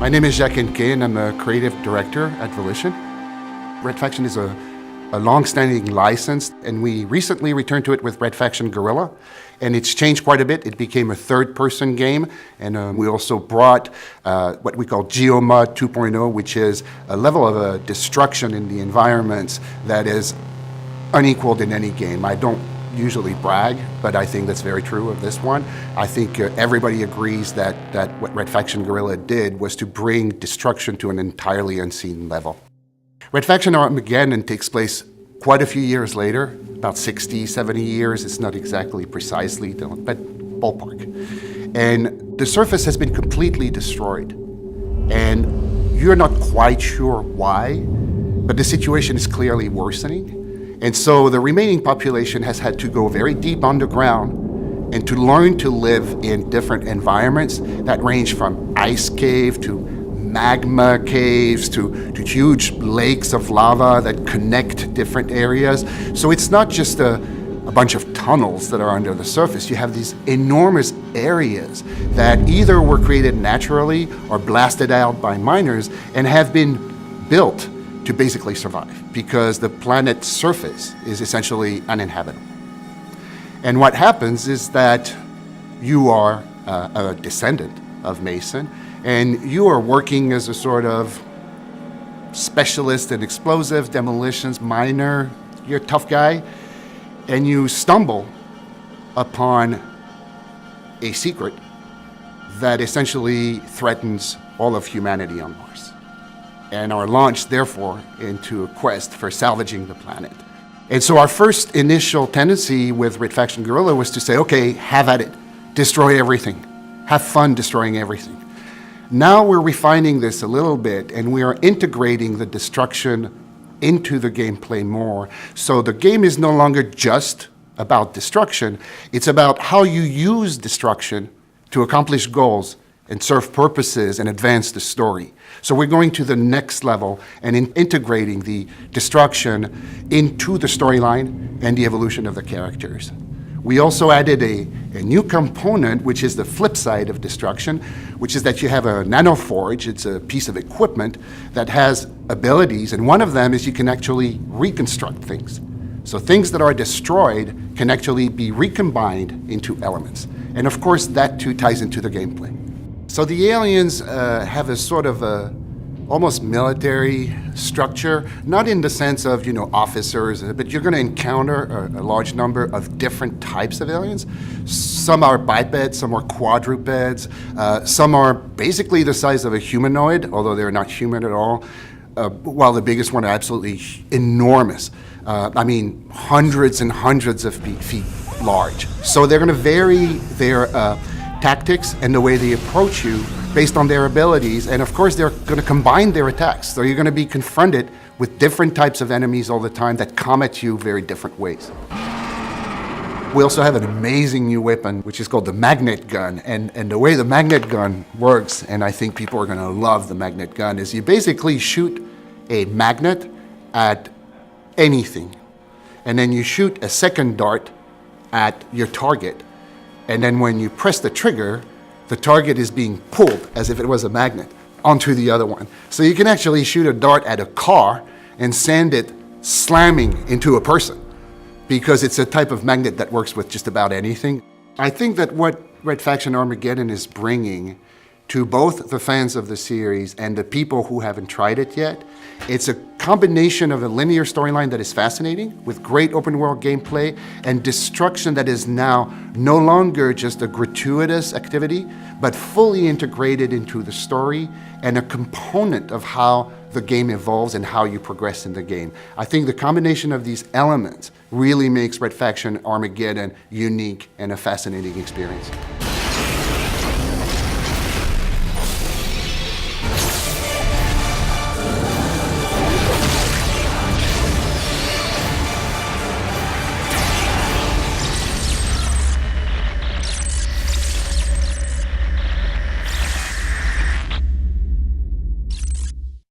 My name is Jacques Hennequet, and I'm a creative director at Volition. Red Faction is a long-standing license, and we recently returned to it with Red Faction Guerrilla, and it's changed quite a bit. It became a third-person game, and we also brought what we call Geomod 2.0, which is a level of destruction in the environments that is unequaled in any game. I don't usually brag, but I think that's very true of this one. I think everybody agrees that what Red Faction Guerrilla did was to bring destruction to an entirely unseen level. Red Faction Armageddon takes place quite a few years later, about 60, 70 years. It's not exactly precisely, but ballpark. And the surface has been completely destroyed. And you're not quite sure why, but the situation is clearly worsening. And so the remaining population has had to go very deep underground and to learn to live in different environments that range from ice cave to magma caves to huge lakes of lava that connect different areas. So it's not just a bunch of tunnels that are under the surface. You have these enormous areas that either were created naturally or blasted out by miners and have been built to basically survive, because the planet's surface is essentially uninhabitable. And what happens is that you are a descendant of Mason, and you are working as a sort of specialist in explosive demolitions, miner, you're a tough guy, and you stumble upon a secret that essentially threatens all of humanity on Mars, and are launched, therefore, into a quest for salvaging the planet. And so our first initial tendency with Red Faction Guerrilla was to say, okay, have at it, destroy everything, have fun destroying everything. Now we're refining this a little bit, and we are integrating the destruction into the gameplay more. So the game is no longer just about destruction, it's about how you use destruction to accomplish goals and serve purposes and advance the story. So we're going to the next level and integrating the destruction into the storyline and the evolution of the characters. We also added a new component, which is the flip side of destruction, which is that you have a nanoforge. It's a piece of equipment that has abilities, and one of them is you can actually reconstruct things. So things that are destroyed can actually be recombined into elements. And of course, that too ties into the gameplay. So the aliens have a sort of almost military structure, not in the sense of, officers, but you're going to encounter a large number of different types of aliens. Some are bipeds, some are quadrupeds, some are basically the size of a humanoid, although they're not human at all, while the biggest one are absolutely enormous. I mean, hundreds and hundreds of feet large. So they're going to vary their tactics and the way they approach you based on their abilities, and of course they're going to combine their attacks. So you're going to be confronted with different types of enemies all the time that come at you very different ways. We also have an amazing new weapon, which is called the magnet gun, and the way the magnet gun works, and I think people are going to love the magnet gun, is you basically shoot a magnet at anything, and then you shoot a second dart at your target. And then when you press the trigger, the target is being pulled, as if it was a magnet, onto the other one. So you can actually shoot a dart at a car and send it slamming into a person, because it's a type of magnet that works with just about anything. I think that what Red Faction Armageddon is bringing to both the fans of the series and the people who haven't tried it yet, it's a combination of a linear storyline that is fascinating, with great open world gameplay, and destruction that is now no longer just a gratuitous activity, but fully integrated into the story and a component of how the game evolves and how you progress in the game. I think the combination of these elements really makes Red Faction Armageddon unique and a fascinating experience.